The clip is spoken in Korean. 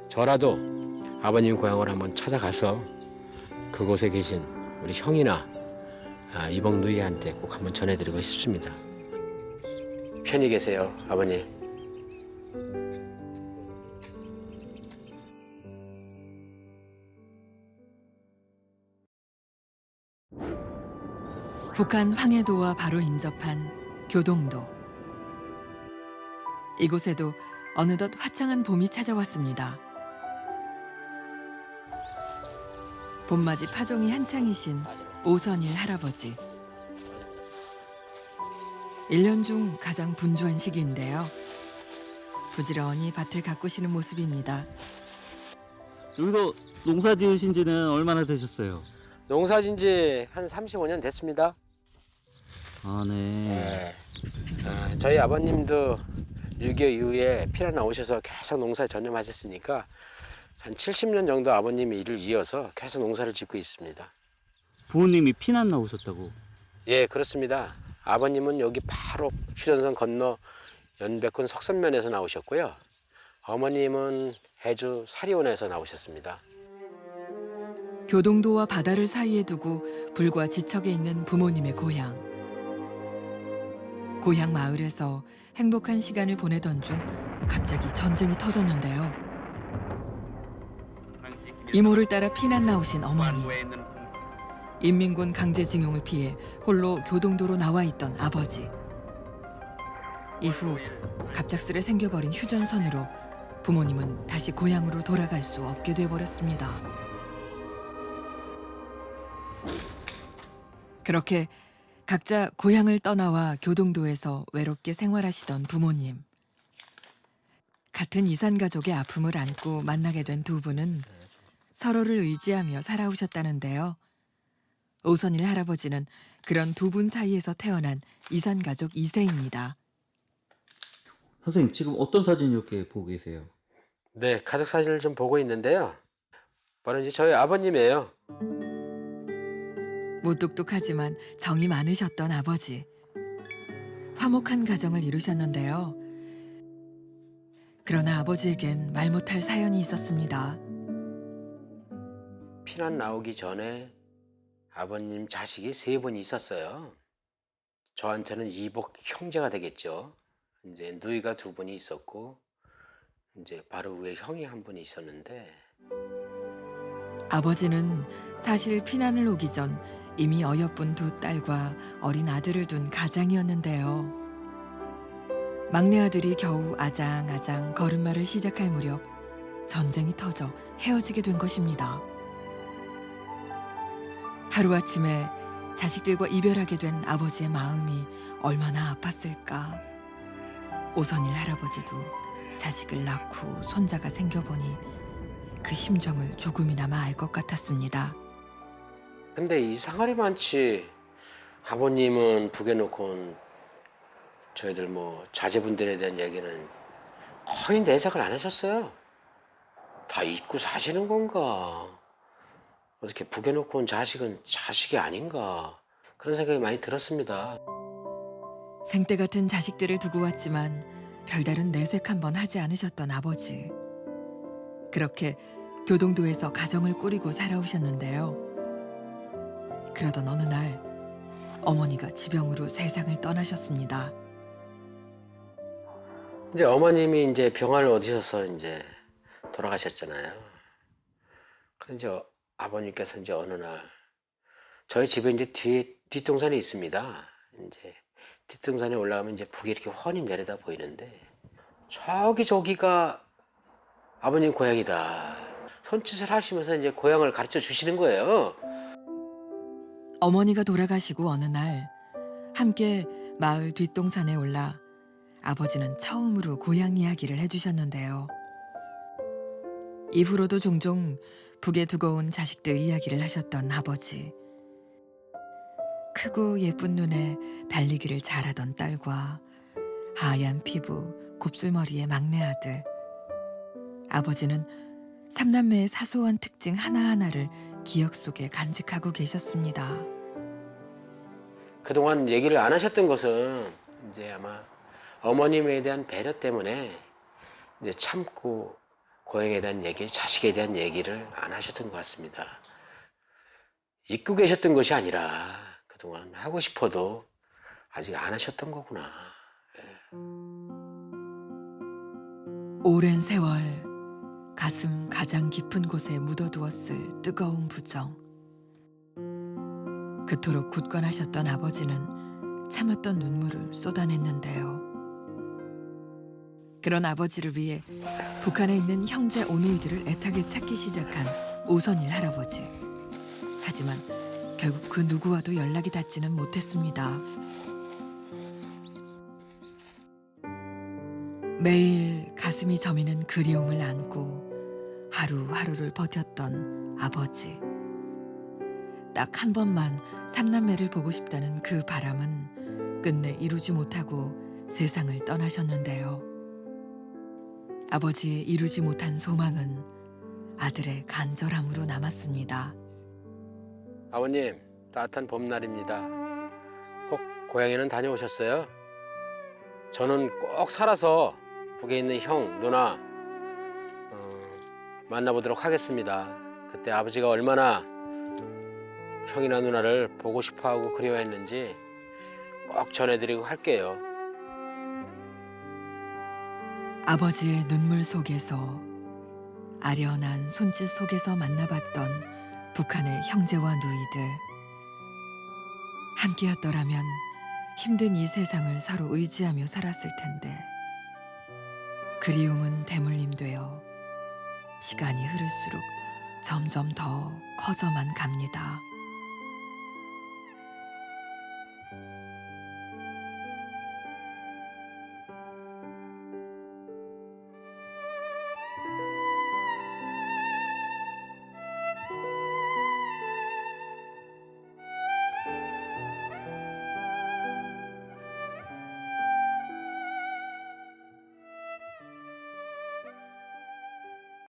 저라도 아버님 고향을 한번 찾아가서 그곳에 계신 우리 형이나 이복 누이한테 꼭 한번 전해드리고 싶습니다. 편히 계세요, 아버님. 북한 황해도와 바로 인접한 교동도. 이곳에도 어느덧 화창한 봄이 찾아왔습니다. 봄맞이 파종이 한창이신 오선일 할아버지. 1년 중 가장 분주한 시기인데요. 부지런히 밭을 가꾸시는 모습입니다. 여기서 농사 지으신 지는 얼마나 되셨어요? 농사 진지 한 35년 됐습니다. 아, 네. 저희 아버님도 6.25 이후에 피난 나오셔서 계속 농사에 전념하셨으니까 한 70년 정도 아버님이 일을 이어서 계속 농사를 짓고 있습니다. 부모님이 피난 나오셨다고? 예, 그렇습니다. 아버님은 여기 바로 휴전선 건너 연백군 석선면에서 나오셨고요. 어머님은 해주 사리온에서 나오셨습니다. 교동도와 바다를 사이에 두고 불과 지척에 있는 부모님의 고향. 고향 마을에서 행복한 시간을 보내던 중 갑자기 전쟁이 터졌는데요. 이모를 따라 피난 나오신 어머니. 인민군 강제징용을 피해 홀로 교동도로 나와 있던 아버지. 이후 갑작스레 생겨버린 휴전선으로 부모님은 다시 고향으로 돌아갈 수 없게 돼버렸습니다. 그렇게 각자 고향을 떠나와 교동도에서 외롭게 생활하시던 부모님. 같은 이산 가족의 아픔을 안고 만나게 된 두 분은 서로를 의지하며 살아오셨다는데요. 오선일 할아버지는 그런 두 분 사이에서 태어난 이산 가족 2세입니다. 선생님, 지금 어떤 사진 이렇게 보고 계세요? 네, 가족 사진을 좀 보고 있는데요. 바로 이제 저희 아버님이에요. 무뚝뚝하지만 정이 많으셨던 아버지. 화목한 가정을 이루셨는데요. 그러나 아버지에겐 말 못할 사연이 있었습니다. 피난 나오기 전에 아버님 자식이 3분이 있었어요. 저한테는 이복 형제가 되겠죠. 이제 누이가 2분이 있었고 이제 바로 위에 형이 1분이 있었는데 아버지는 사실 피난을 오기 전 이미 어여쁜 2 딸과 어린 아들을 둔 가장이었는데요. 막내 아들이 겨우 아장아장 걸음마를 시작할 무렵 전쟁이 터져 헤어지게 된 것입니다. 하루아침에 자식들과 이별하게 된 아버지의 마음이 얼마나 아팠을까. 오선일 할아버지도 자식을 낳고 손자가 생겨보니 그 심정을 조금이나마 알 것 같았습니다. 근데 이상하리 많지. 아버님은 북에 놓고 저희들 뭐 자제분들에 대한 얘기는 거의 내색을 안 하셨어요. 다 잊고 사시는 건가? 어떻게 북에 놓고 온 자식은 자식이 아닌가? 그런 생각이 많이 들었습니다. 생때 같은 자식들을 두고 왔지만 별다른 내색 한 번 하지 않으셨던 아버지. 그렇게 교동도에서 가정을 꾸리고 살아오셨는데요. 그러던 어느 날 어머니가 지병으로 세상을 떠나셨습니다. 이제 어머님이 이제 병환을 얻으셔서 이제 돌아가셨잖아요. 근데 이제 아버님께서 이제 어느 날 저희 집에 이제 뒤에 뒷동산이 있습니다. 이제 뒷동산에 올라가면 이제 북이 이렇게 훤히 내려다 보이는데 저기가 아버님 고향이다. 손짓을 하시면서 이제 고향을 가르쳐 주시는 거예요. 어머니가 돌아가시고 어느 날 함께 마을 뒷동산에 올라 아버지는 처음으로 고향 이야기를 해주셨는데요. 이후로도 종종 북에 두고 온 자식들 이야기를 하셨던 아버지. 크고 예쁜 눈에 달리기를 잘하던 딸과 하얀 피부, 곱슬머리의 막내 아들. 아버지는 3남매의 사소한 특징 하나하나를 기억 속에 간직하고 계셨습니다. 그동안 얘기를 안 하셨던 것은 이제 아마 어머님에 대한 배려 때문에 이제 참고 고향에 대한 얘기, 자식에 대한 얘기를 안 하셨던 것 같습니다. 잊고 계셨던 것이 아니라 그동안 하고 싶어도 아직 안 하셨던 거구나. 오랜 세월 가슴 가장 깊은 곳에 묻어두었을 뜨거운 부정. 그토록 굳건하셨던 아버지는 참았던 눈물을 쏟아냈는데요. 그런 아버지를 위해 북한에 있는 형제 오누이들을 애타게 찾기 시작한 오선일 할아버지. 하지만 결국 그 누구와도 연락이 닿지는 못했습니다. 매일 가슴이 저미는 그리움을 안고 하루하루를 버텼던 아버지. 딱 한 번만 삼남매를 보고 싶다는 그 바람은 끝내 이루지 못하고 세상을 떠나셨는데요. 아버지의 이루지 못한 소망은 아들의 간절함으로 남았습니다. 아버님, 따뜻한 봄날입니다. 혹 고향에는 다녀오셨어요? 저는 꼭 살아서 북에 있는 형, 누나 만나보도록 하겠습니다. 그때 아버지가 얼마나 형이나 누나를 보고 싶어하고 그리워했는지 꼭 전해드리고 할게요. 아버지의 눈물 속에서 아련한 손짓 속에서 만나봤던 북한의 형제와 누이들. 함께였더라면 힘든 이 세상을 서로 의지하며 살았을 텐데 그리움은 대물림되어 시간이 흐를수록 점점 더 커져만 갑니다.